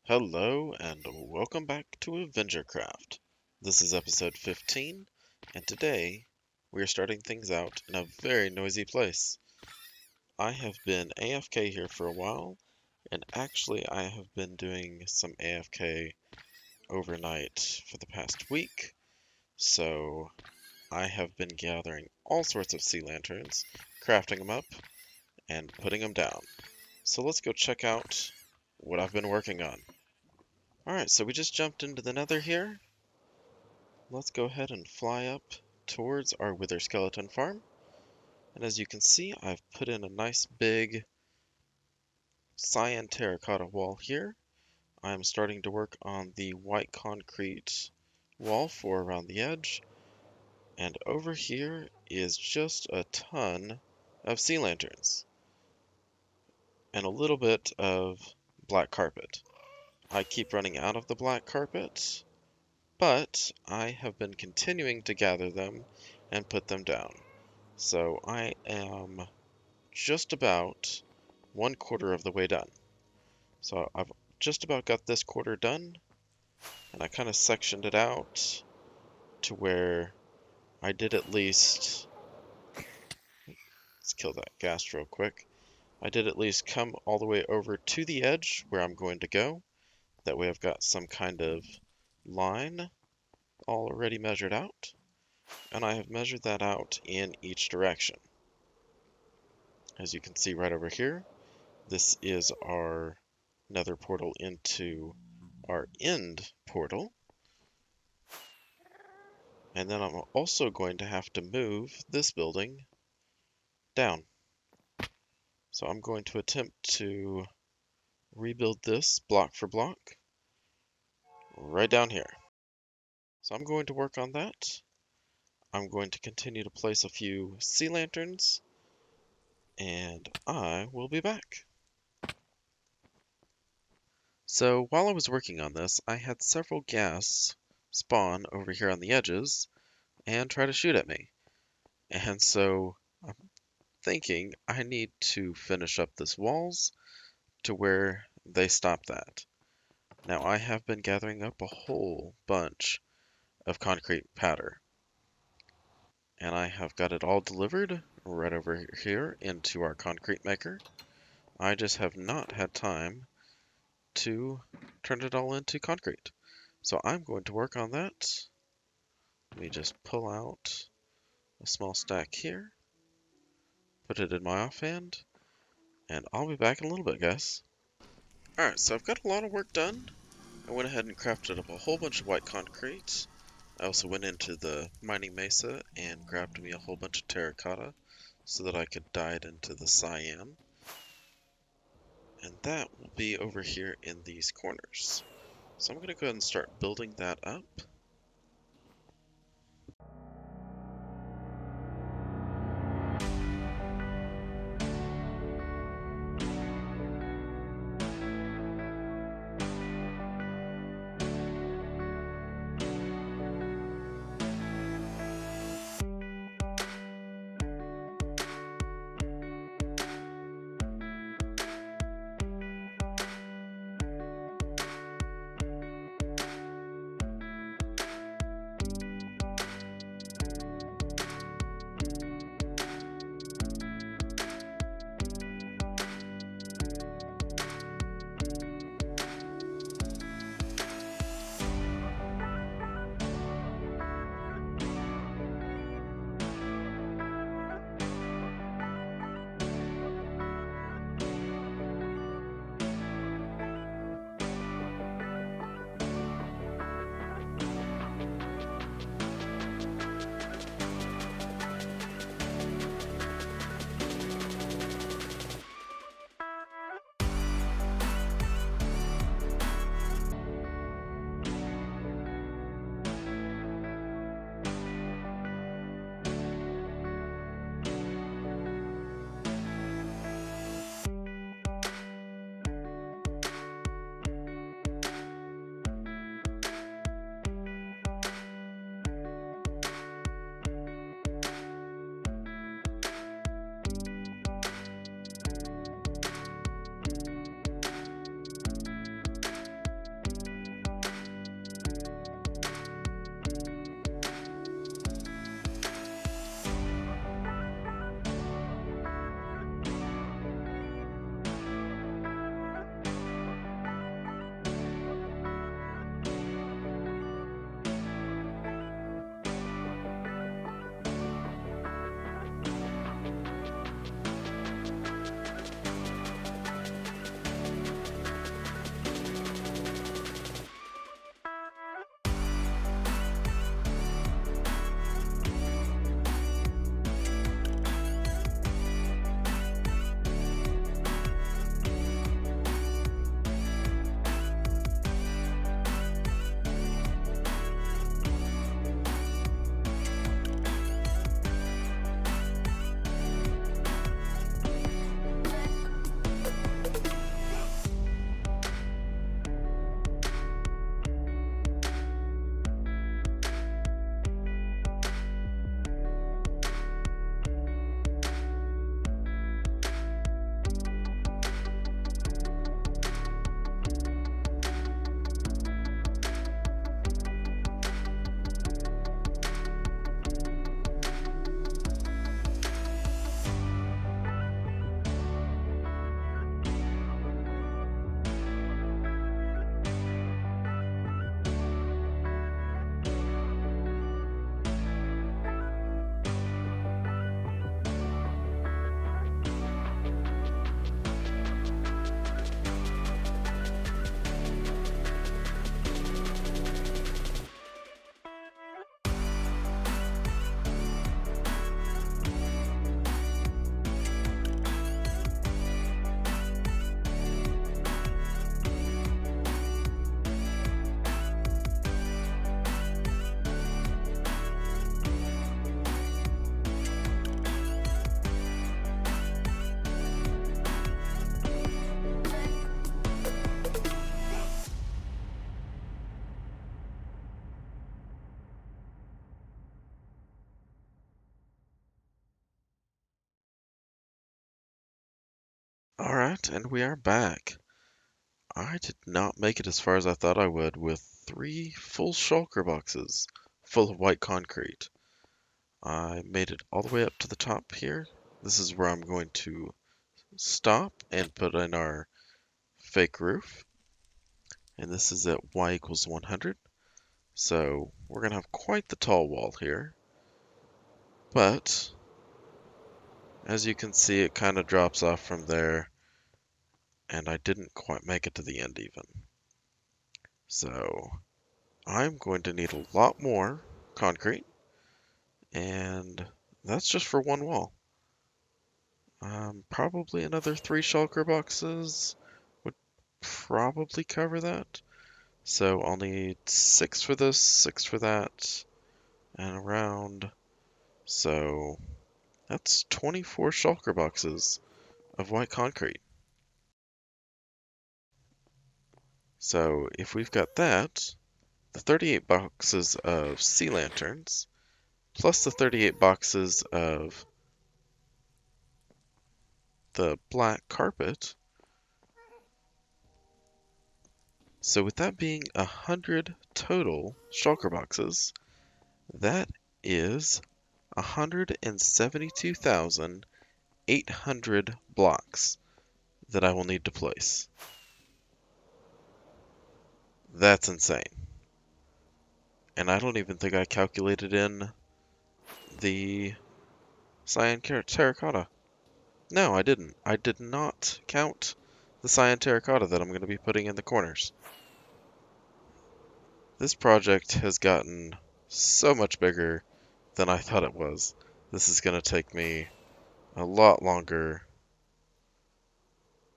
Hello and welcome back to AvengerCraft. This is episode 15, and today we are starting things out in a very noisy place. I have been AFK here for a while, and actually I have been doing some AFK overnight for the past week, so I have been gathering all sorts of sea lanterns, crafting them up, and putting them down. So let's go check out what I've been working on. Alright, so we just jumped into the Nether here. Let's go ahead and fly up towards our Wither Skeleton farm. And as you can see, I've put in a nice big cyan terracotta wall here. I'm starting to work on the white concrete wall for around the edge. And over here is just a ton of sea lanterns and a little bit of black carpet. I keep running out of the black carpet, but I have been continuing to gather them and put them down. So I am just about 1/4 of the way done. So I've just about got this quarter done, and I kind of sectioned it out to where I did at least, let's kill that ghast real quick. I did at least come all the way over to the edge where I'm going to go. That way I've got some kind of line already measured out, and I have measured that out in each direction. As you can see right over here, this is our Nether portal into our end portal. And then I'm also going to have to move this building down. So I'm going to attempt to rebuild this block for block right down here. So I'm going to work on that. I'm going to continue to place a few sea lanterns, and I will be back. So while I was working on this, I had several ghasts spawn over here on the edges and try to shoot at me. And so I'm thinking I need to finish up this walls to where they stop that. Now I have been gathering up a whole bunch of concrete powder, and I have got it all delivered right over here into our concrete maker. I just have not had time to turn it all into concrete. So I'm going to work on that. Let me just pull out a small stack here, put it in my offhand, and I'll be back in a little bit, guys. Alright, so I've got a lot of work done. I went ahead and crafted up a whole bunch of white concrete. I also went into the mining mesa and grabbed me a whole bunch of terracotta so that I could dye it into the cyan. And that will be over here in these corners. So I'm going to go ahead and start building that up. Alright, and we are back. I did not make it as far as I thought I would with 3 full shulker boxes full of white concrete. I made it all the way up to the top here. This is where I'm going to stop and put in our fake roof. And this is at y equals 100. So we're going to have quite the tall wall here. But as you can see, it kind of drops off from there. And I didn't quite make it to the end even. So I'm going to need a lot more concrete, and that's just for one wall. Probably another 3 shulker boxes would probably cover that. So I'll need 6 for this, 6 for that, and around. So that's 24 shulker boxes of white concrete. So if we've got that, the 38 boxes of sea lanterns, plus the 38 boxes of the black carpet. So with that being 100 total shulker boxes, that is 172,800 blocks that I will need to place. That's insane. And I don't even think I calculated in the cyan terracotta. No, I didn't. I did not count the cyan terracotta that I'm going to be putting in the corners. This project has gotten so much bigger than I thought it was. This is going to take me a lot longer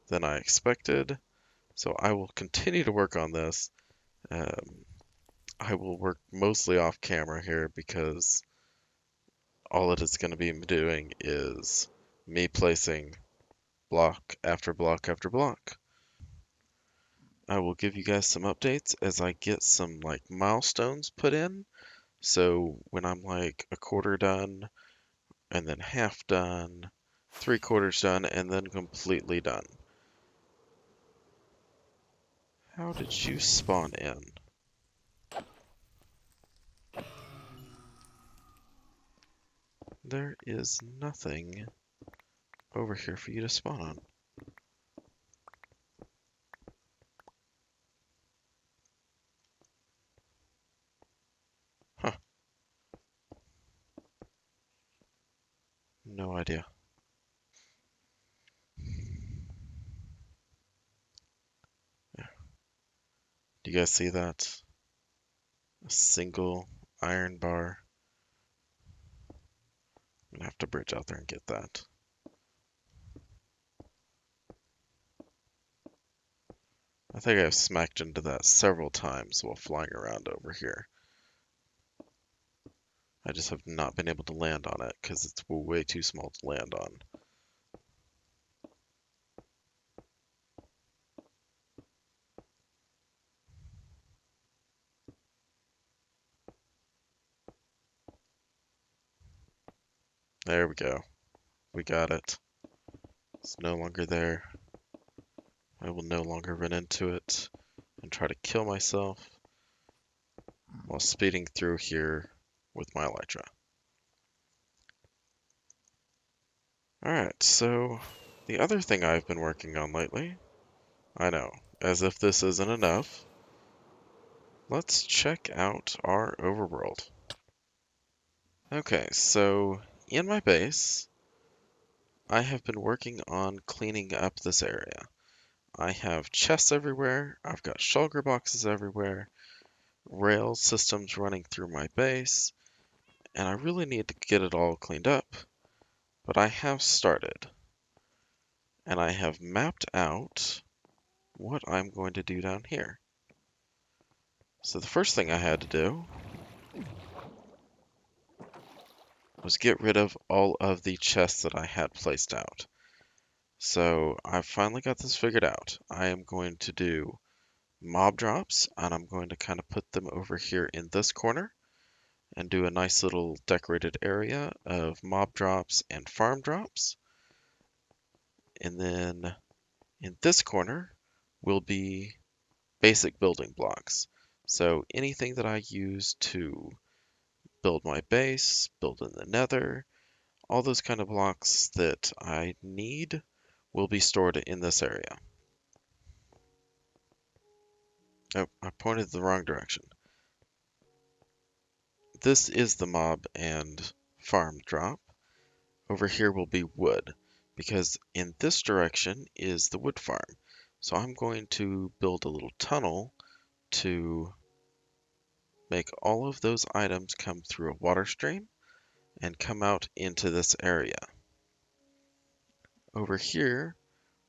than I expected, so I will continue to work on this. Um, I will work mostly off camera here because all it is going to be doing is me placing block after block after block. I will give you guys some updates as I get some like milestones put in. So when I'm like a quarter done, and then half done, 3/4 done, and then completely done. How did you spawn in? There is nothing over here for you to spawn on. Huh, no idea. Yeah. Do you guys see that? A single iron bar. I'm gonna have to bridge out there and get that. I think I've smacked into that several times while flying around over here. I just have not been able to land on it because it's way too small to land on. There we go. We got it. It's no longer there. I will no longer run into it and try to kill myself while speeding through here with my elytra. Alright, so the other thing I've been working on lately, I know, as if this isn't enough, let's check out our overworld. Okay, so in my base, I have been working on cleaning up this area. I have chests everywhere, I've got shulker boxes everywhere, rail systems running through my base, and I really need to get it all cleaned up. But I have started, and I have mapped out what I'm going to do down here. So the first thing I had to do was get rid of all of the chests that I had placed out. So I've finally got this figured out. I am going to do mob drops, and I'm going to kind of put them over here in this corner and do a nice little decorated area of mob drops and farm drops. And then In this corner will be basic building blocks. So anything that I use to build my base, build in the nether, all those kind of blocks that I need will be stored in this area. Oh, I pointed the wrong direction. This is the mob and farm drop. Over here will be wood, because in this direction is the wood farm. So I'm going to build a little tunnel to make all of those items come through a water stream and come out into this area. Over here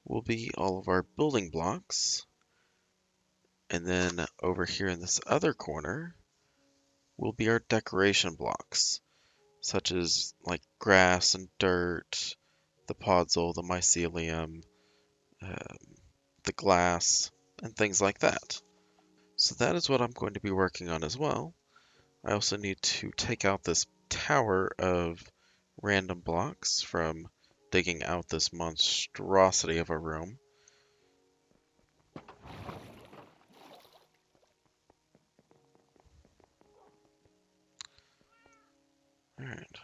will be all of our building blocks. And then over here in this other corner will be our decoration blocks, such as like grass and dirt, the podzol, the mycelium, um, the glass, and things like that. So that is what I'm going to be working on as well. I also need to take out this tower of random blocks from digging out this monstrosity of a room. Alright.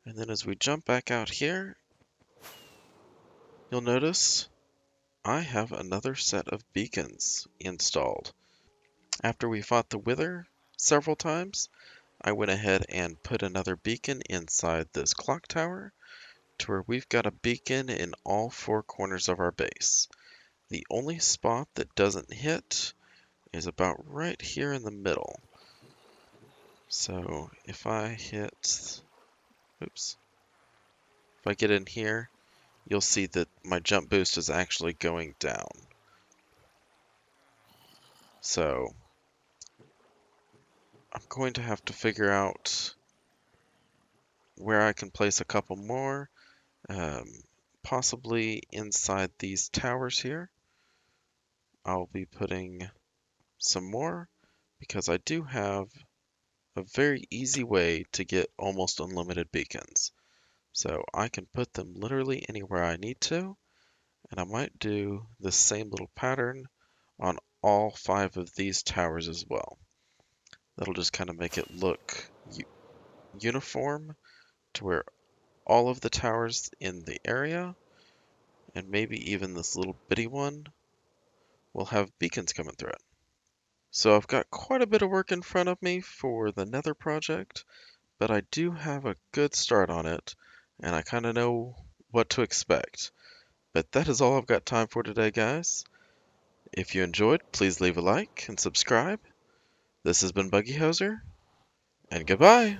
And then as we jump back out here, you'll notice I have another set of beacons installed. After we fought the Wither several times, I went ahead and put another beacon inside this clock tower to where we've got a beacon in all four corners of our base. The only spot that doesn't hit is about right here in the middle. So if I hit, oops, if I get in here, you'll see that my jump boost is actually going down. So I'm going to have to figure out where I can place a couple more, um, possibly inside these towers here. I'll be putting some more because I do have a very easy way to get almost unlimited beacons. So I can put them literally anywhere I need to, and I might do the same little pattern on all 5 of these towers as well. That'll just kind of make it look uniform to where all of the towers in the area, and maybe even this little bitty one, will have beacons coming through it. So I've got quite a bit of work in front of me for the Nether project, but I do have a good start on it, and I kind of know what to expect. But that is all I've got time for today, guys. If you enjoyed, please leave a like and subscribe. This has been Buggy Hoser, and goodbye!